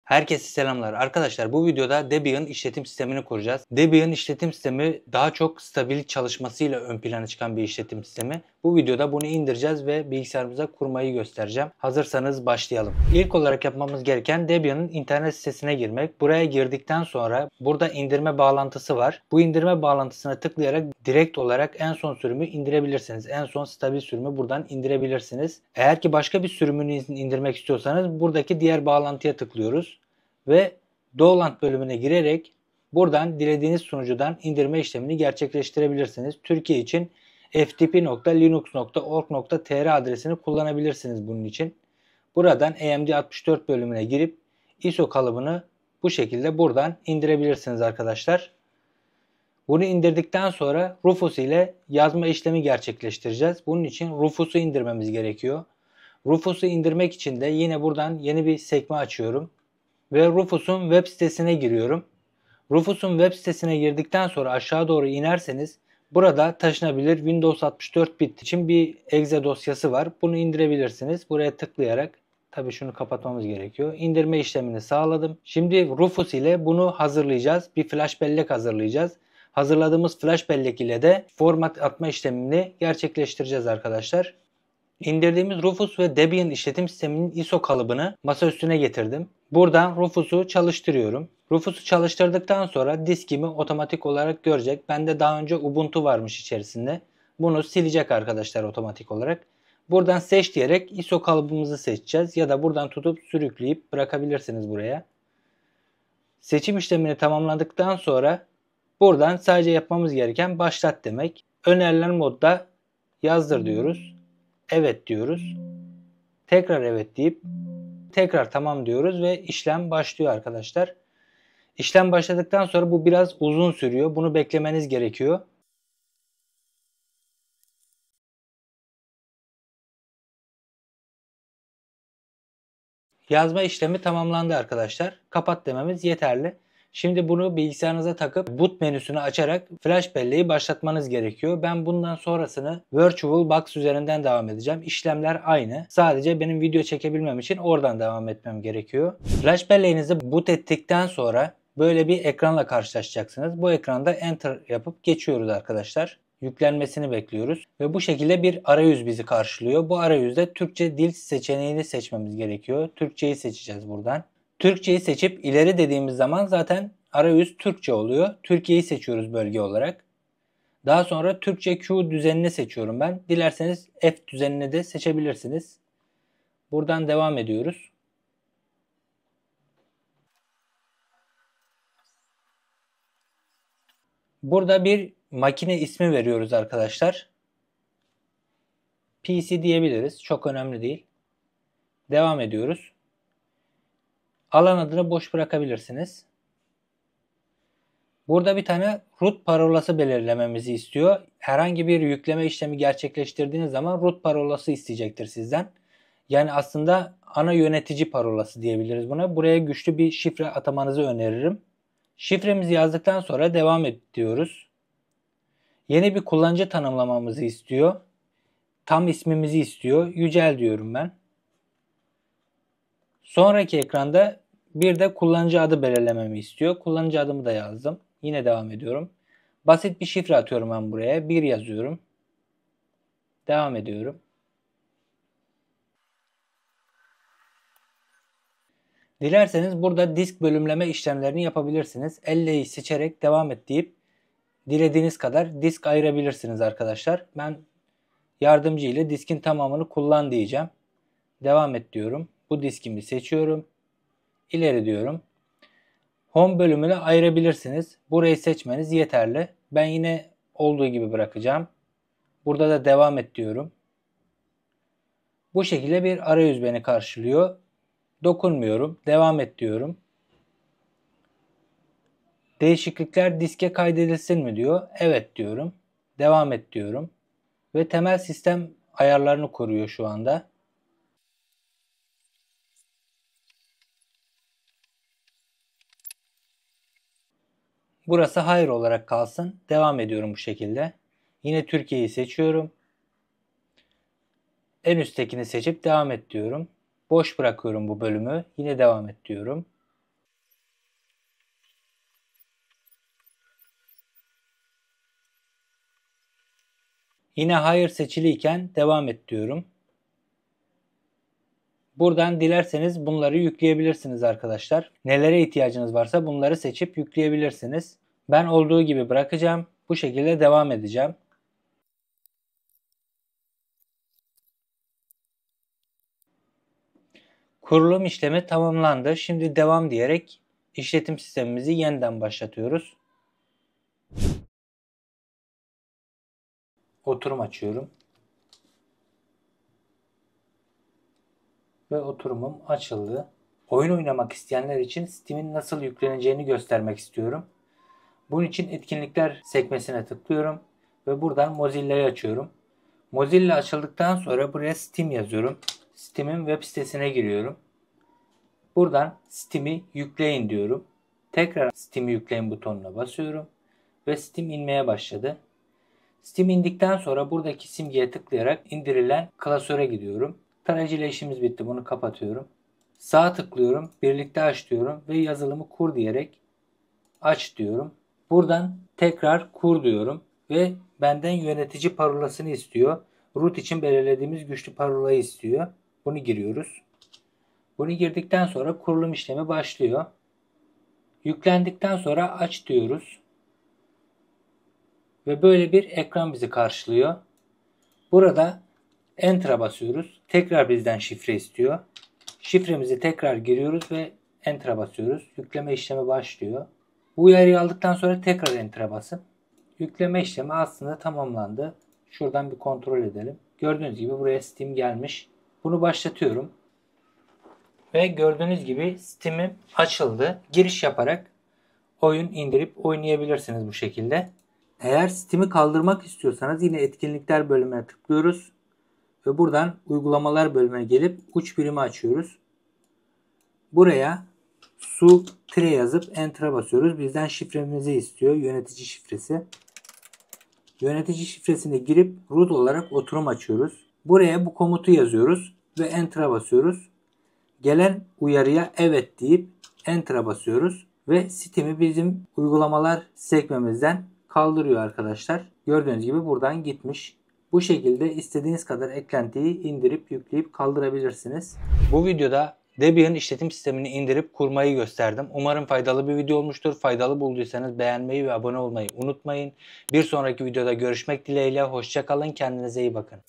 Herkese selamlar. Arkadaşlar bu videoda Debian işletim sistemini kuracağız. Debian işletim sistemi daha çok stabil çalışmasıyla ön plana çıkan bir işletim sistemi. Bu videoda bunu indireceğiz ve bilgisayarımıza kurmayı göstereceğim. Hazırsanız başlayalım. İlk olarak yapmamız gereken Debian'ın internet sitesine girmek. Buraya girdikten sonra burada indirme bağlantısı var. Bu indirme bağlantısına tıklayarak direkt olarak en son sürümü indirebilirsiniz. En son stabil sürümü buradan indirebilirsiniz. Eğer ki başka bir sürümünü indirmek istiyorsanız buradaki diğer bağlantıya tıklıyoruz. Ve Download bölümüne girerek buradan dilediğiniz sunucudan indirme işlemini gerçekleştirebilirsiniz. Türkiye için ftp.linux.org.tr adresini kullanabilirsiniz bunun için. Buradan AMD64 bölümüne girip ISO kalıbını bu şekilde buradan indirebilirsiniz arkadaşlar. Bunu indirdikten sonra Rufus ile yazma işlemi gerçekleştireceğiz. Bunun için Rufus'u indirmemiz gerekiyor. Rufus'u indirmek için de yine buradan yeni bir sekme açıyorum. Ve Rufus'un web sitesine giriyorum. Rufus'un web sitesine girdikten sonra aşağı doğru inerseniz burada taşınabilir Windows 64 bit için bir exe dosyası var. Bunu indirebilirsiniz. Buraya tıklayarak tabii şunu kapatmamız gerekiyor. İndirme işlemini sağladım. Şimdi Rufus ile bunu hazırlayacağız. Bir flash bellek hazırlayacağız. Hazırladığımız flash bellek ile de format atma işlemini gerçekleştireceğiz arkadaşlar. İndirdiğimiz Rufus ve Debian işletim sisteminin ISO kalıbını masa üstüne getirdim. Buradan Rufus'u çalıştırıyorum. Rufus'u çalıştırdıktan sonra diskimi otomatik olarak görecek. Bende daha önce Ubuntu varmış içerisinde. Bunu silecek arkadaşlar otomatik olarak. Buradan seç diyerek ISO kalıbımızı seçeceğiz. Ya da buradan tutup sürükleyip bırakabilirsiniz buraya. Seçim işlemini tamamladıktan sonra buradan sadece yapmamız gereken başlat demek. Önerilen modda yazdır diyoruz. Evet diyoruz. Tekrar evet deyip tekrar tamam diyoruz ve işlem başlıyor arkadaşlar. İşlem başladıktan sonra bu biraz uzun sürüyor. Bunu beklemeniz gerekiyor. Yazma işlemi tamamlandı arkadaşlar. Kapat dememiz yeterli. Şimdi bunu bilgisayarınıza takıp boot menüsünü açarak flash belleği başlatmanız gerekiyor. Ben bundan sonrasını VirtualBox üzerinden devam edeceğim. İşlemler aynı. Sadece benim video çekebilmem için oradan devam etmem gerekiyor. Flash belleğinizi boot ettikten sonra böyle bir ekranla karşılaşacaksınız. Bu ekranda enter yapıp geçiyoruz arkadaşlar. Yüklenmesini bekliyoruz ve bu şekilde bir arayüz bizi karşılıyor. Bu arayüzde Türkçe dil seçeneğini seçmemiz gerekiyor. Türkçeyi seçeceğiz buradan. Türkçeyi seçip ileri dediğimiz zaman zaten arayüz Türkçe oluyor. Türkiye'yi seçiyoruz bölge olarak. Daha sonra Türkçe Q düzenini seçiyorum ben. Dilerseniz F düzenini de seçebilirsiniz. Buradan devam ediyoruz. Burada bir makine ismi veriyoruz arkadaşlar. PC diyebiliriz. Çok önemli değil. Devam ediyoruz. Alan adını boş bırakabilirsiniz. Burada bir tane root parolası belirlememizi istiyor. Herhangi bir yükleme işlemi gerçekleştirdiğiniz zaman root parolası isteyecektir sizden. Yani aslında ana yönetici parolası diyebiliriz buna. Buraya güçlü bir şifre atamanızı öneririm. Şifremizi yazdıktan sonra devam ediyoruz. Yeni bir kullanıcı tanımlamamızı istiyor. Tam ismimizi istiyor. Yücel diyorum ben. Sonraki ekranda bir de kullanıcı adı belirlememi istiyor. Kullanıcı adımı da yazdım. Yine devam ediyorum. Basit bir şifre atıyorum ben buraya. 1 yazıyorum. Devam ediyorum. Dilerseniz burada disk bölümleme işlemlerini yapabilirsiniz. Elle'yi seçerek devam et deyip dilediğiniz kadar disk ayırabilirsiniz arkadaşlar. Ben yardımcı ile diskin tamamını kullan diyeceğim. Devam et diyorum. Bu diskimi seçiyorum. İleri diyorum. Home bölümünü ayırabilirsiniz. Burayı seçmeniz yeterli. Ben yine olduğu gibi bırakacağım. Burada da devam et diyorum. Bu şekilde bir arayüz beni karşılıyor. Dokunmuyorum. Devam et diyorum. Değişiklikler diske kaydedilsin mi diyor. Evet diyorum. Devam et diyorum. Ve temel sistem ayarlarını koruyor şu anda. Burası hayır olarak kalsın. Devam ediyorum bu şekilde. Yine Türkiye'yi seçiyorum. En üsttekini seçip devam et diyorum. Boş bırakıyorum bu bölümü. Yine devam et diyorum. Yine hayır seçiliyken devam et diyorum. Buradan dilerseniz bunları yükleyebilirsiniz arkadaşlar. Nelere ihtiyacınız varsa bunları seçip yükleyebilirsiniz. Ben olduğu gibi bırakacağım. Bu şekilde devam edeceğim. Kurulum işlemi tamamlandı. Şimdi devam diyerek işletim sistemimizi yeniden başlatıyoruz. Oturum açıyorum. Ve oturumum açıldı. Oyun oynamak isteyenler için Steam'in nasıl yükleneceğini göstermek istiyorum. Bunun için etkinlikler sekmesine tıklıyorum ve buradan Mozilla'yı açıyorum. Mozilla açıldıktan sonra buraya Steam yazıyorum. Steam'in web sitesine giriyorum. Buradan Steam'i yükleyin diyorum. Tekrar Steam'i yükleyin butonuna basıyorum ve Steam inmeye başladı. Steam indikten sonra buradaki simgeye tıklayarak indirilen klasöre gidiyorum. Tarayıcıyla işimiz bitti. Bunu kapatıyorum. Sağ tıklıyorum. Birlikte aç diyorum ve yazılımı kur diyerek aç diyorum. Buradan tekrar kur diyorum ve benden yönetici parolasını istiyor. Root için belirlediğimiz güçlü parolayı istiyor. Bunu giriyoruz. Bunu girdikten sonra kurulum işlemi başlıyor. Yüklendikten sonra aç diyoruz. Ve böyle bir ekran bizi karşılıyor. Burada Enter'a basıyoruz. Tekrar bizden şifre istiyor. Şifremizi tekrar giriyoruz ve Enter'a basıyoruz. Yükleme işlemi başlıyor. Bu uyarıyı aldıktan sonra tekrar Enter'a basın. Yükleme işlemi aslında tamamlandı. Şuradan bir kontrol edelim. Gördüğünüz gibi buraya Steam gelmiş. Bunu başlatıyorum. Ve gördüğünüz gibi Steam'im açıldı. Giriş yaparak oyun indirip oynayabilirsiniz bu şekilde. Eğer Steam'i kaldırmak istiyorsanız yine etkinlikler bölümüne tıklıyoruz. Ve buradan uygulamalar bölümüne gelip uç birimi açıyoruz. Buraya su-tire yazıp Enter'a basıyoruz. Bizden şifremizi istiyor. Yönetici şifresi. Yönetici şifresini girip root olarak oturum açıyoruz. Buraya bu komutu yazıyoruz ve Enter'a basıyoruz. Gelen uyarıya evet deyip Enter'a basıyoruz. Ve Steam'i bizim uygulamalar sekmemizden kaldırıyor arkadaşlar. Gördüğünüz gibi buradan gitmiş. Bu şekilde istediğiniz kadar eklentiyi indirip yükleyip kaldırabilirsiniz. Bu videoda Debian işletim sistemini indirip kurmayı gösterdim. Umarım faydalı bir video olmuştur. Faydalı bulduysanız beğenmeyi ve abone olmayı unutmayın. Bir sonraki videoda görüşmek dileğiyle. Hoşça kalın. Kendinize iyi bakın.